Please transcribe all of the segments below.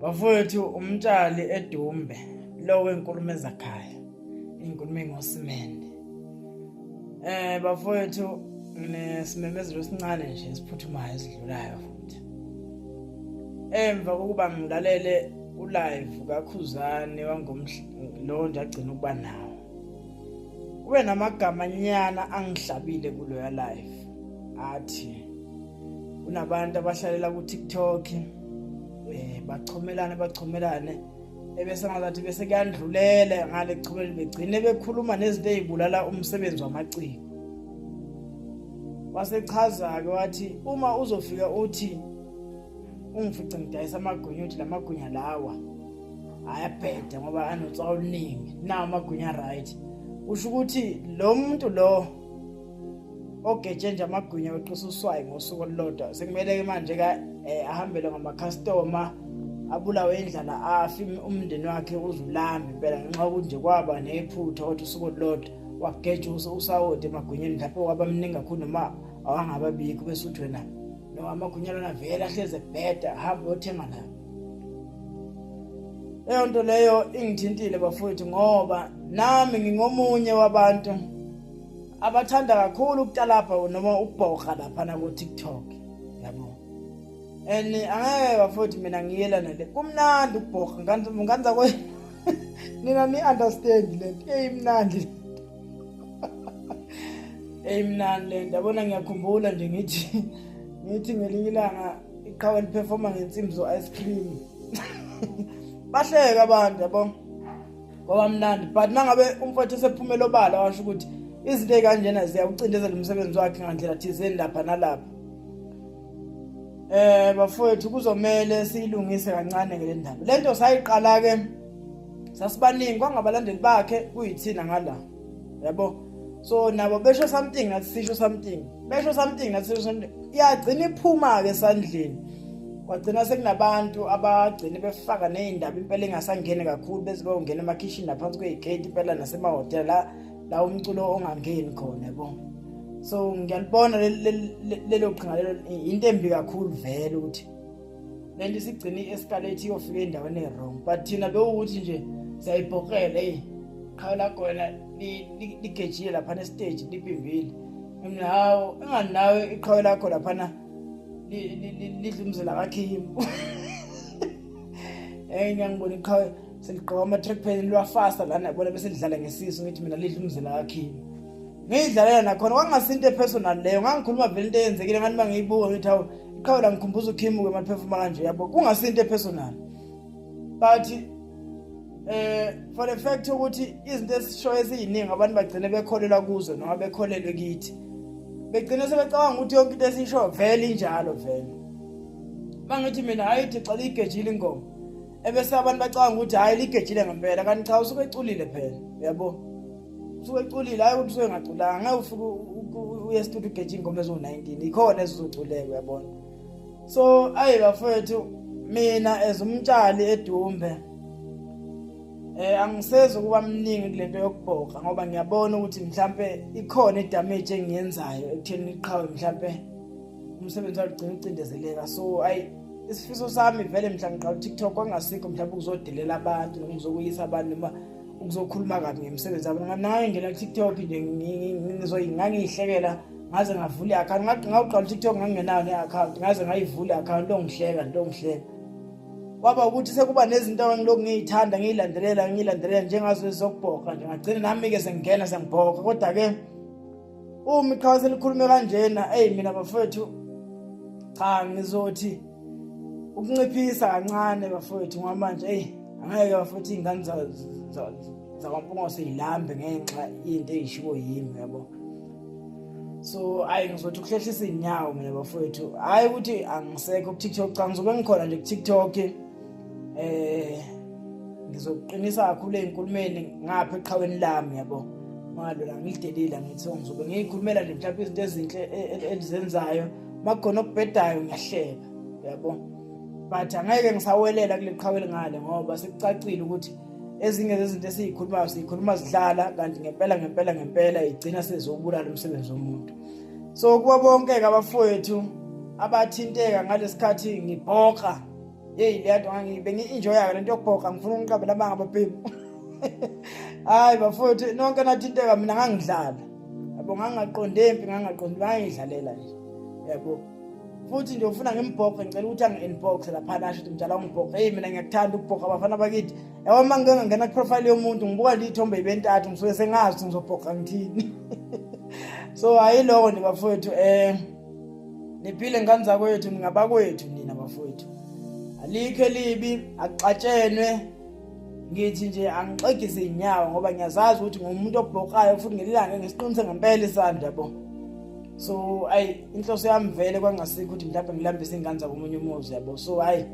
Bafowethu umtshali eDumbe lo wenkulumo ezakhaya inkulumo engosimende. Bafowethu nesimemezelo esincane nje esiphuthumayo esidlulayo futhi. Emva kokuba ngilalele ulive kaKhuzani lo ndagcina ukuba nawo. Kube namagama nyana angihlabile kuloya live. Athi kunabantu abahlalela ku TikTok bachomelane ebese ngazathi bese kuyandlulela ngale kuchomela begcine bekhuluma nezinto ezibulala umsebenzi wamaciko. Wasechaza ke wathi uma uzofika uthi ungifice ngidayisa amagunya uthi lamagunya lawa ayabheda ngoba anotsawa oluningi nawo amagunya right. Usho ukuthi lo muntu lo ogeje nje amagunya weqisa uswayi ngosuku olulodwa sekumele ke manje ahambele ngama customer abulawe indlala afi umndeni wakhe uzulambe impela ngenxa ukuthi kwaba nephutha ukuthi usuku olulodwa wageje usawode emagunyeni lapho kwabamningi kakhulu noma awangababikho bese uthi wena no amagunya lona vele ahleze bheda hamba uyothenga la. Leyo nto leyo ingithintile bafowethu ngoba nami ngingomunye wabantu abathanda kakhulu ukutalapha noma ukubhoga lapha na ku TikTok yabo. Angeke bafowethu mina ngiyelana le kumnandi ukubhoga nganza kwe nina ni understand lento eyimnandi eyimnandi lento yabona. Ngiyakhumbula nje ngithi ngelinye ilanga iqhawe liperforma ngensimbi zo ice cream bahleka abantu yabo ngoba mnandi, but mangabe umfowethu sephumela obala washo ukuthi izinto ezikanjena ziyawucindezela umsebenzi wakhe ngandlela thizeni lapha nalapha. Bafowethu kuzomela siyilungise kancane ngale ndaba. Lento sayiqala ke sasibaningi kwangabalandeli bakhe kuyithina ngala yabo. So nabo besho something nathi sisho something, besho something nathi sisho something, iyagcina iphuma ke esandleni. Kwagcina sekunabantu abagcina befaka nezindaba impela engasangene kakhulu bese bayongena emakitchen naphansi kwegate impela nasemahotela la umculo ongangeni khona yabo. So ngiyalibona lelo qhinga lelo into embi kakhulu vele ukuthi lento sigcina iescalate iyofika endaweni ewrong, but thina bewukuthi nje siyayibhokela qhawe la khona ligejile lapha ne stage liphimbile. Mina hawo enganawe iqhawe lakho lapha na lidlumzela kaKhim. Ngiyangibona iqhawe seliqoka ama track pen lwafasta lana yabona bese lidlala ngesiso ngithi mina lidlumzela kaKhim. Ngidlalela nakhona kwangasinto personal leyo, ngangikhuluma vele into eyenzekile ngani mangiyibuka ngithi hawo iqhawe la ngikhumbuza uKhim ke maperforma kanje yabo, kungasinto personal. But for the fact ukuthi izinto esisho eziyiningi abantu bagcine bekholelwa kuzo noma bekholelwe kithi, begcine sebecabanga ukuthi yonke into esisho vele injalo vele. Mangithi mina hayithi xa ligejile ingoma ebese abantu bacabanga ukuthi hayi ligejile ngempela, kanti cha usuke eculile phela yabo. Usuke eculile hayi ukuthi usuke ngaculanga, ngeke ufike uye studio ugeje ingoma ezo19 ikhona ezizoculeka yabona. So bafowethu mina ezumtshali eDumbe angiseze kuba mningi kulento yokubhoga ngoba ngiyabona ukuthi mhlambe ikhona idamage engiyenzayo ekutheni iqhawe mhlambe umsebenzi wagcina ucindezeleka. So isifiso sami vele mhla ngiqala TikTok kwangasikho mhlambe ukuzodelela abantu noma ukuzokuyisa abantu noma ukuzokhuluma kabi ngemsebenzi wami. Nganayo ngena TikTok nje ngizoyihlekela ngaze ngavula i-account. Ngaqala TikTok ngangenayo ne-account ngaze ngayivula i-account longihleka. Kwaba ukuthi sekuba nezinto engilokhu ngiyithanda ngiyilandelela njengazo ezokubhoga nje ngagcina nami ke sengena sengibhoga. Kodwa ke uma iqhawe selikhulume kanjena mina bafowethu cha ngizothi ukunciphisa kancane bafowethu ngoba manje angeke bafowethu ingane zakwampunga seyilambe ngenxa into eyishiwo yimi yabo. So ngizothi ukuhlehlisa inyawo mina bafowethu, hayi ukuthi angisekho ku TikTok, cha ngizobe ngikhona nje ku TikTok. Ngizoqinisa kakhulu einkulumeni ngapha eqhaweni lami yabo. Ngalo la ngilidelile ngithi ngizobe ngiyikhulumela nje mhlawumbe izinto ezinhle elizenzayo, makhona okubhedayo ngiyahleka yabo. But angeke ngisawelela kule qhawe ngale ngoba sekucacile ukuthi ezinye zezinto esiyikhulumayo sikhuluma sidlala kanti ngempela igcina sezobulala umsebenzi womuntu. So kuba bonke abafowethu abathinteka ngalesikhathi ngibhoqa hey leyanto bengi-enjoya lento yokubhoka ngifuna ukuqabela abanga ababhemu hayi bafowethu nonke nathinteka mina ngangidlala yabo ngangaqonde empi ngangidlalela nje yabo futhi nje ufuna ngimbhoqe ngicela ukuthi angi-inbox lapha nasho ukuthi mjala ungibhoqe hey mina ngiyakuthanda ukubhoqa abafana bakithi yabo mangingena ku-profile yomuntu ngibuka iy'thombe ey'bentathu ngisuke sengazi ukuthi ngizobhoqa ngithini so ayiloko nje bafowethu niphile ngane zakwethu ningabakwethu nina bafowethu alikho elibi akuxatshenwe ngithi nje angixegise iy'nyawo ngoba ngiyazazi ukuthi ngumuntu obhoqayo futhi ngelilanga ngisiqinise ngempela isandla yabo so ayi inhloso yami vele kwangasikho ukuthi mhlawumbe ngilambise iy'ngane zakomunye umuzi yabo so hayi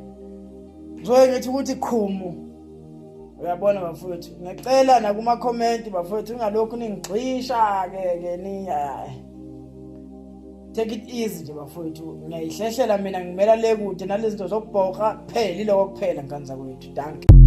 ngizoye ngithi ukuthi qhumu uyabona bafowethu ngiyacela nakuma-comment bafowethu ingalokhu ningigxisha-ke take it easy nje bafowethu ngiyayihlehlela mina ngimela le kude nalezi zinto zokubhoqa kuphela iloko kuphela ngane zakwethu danke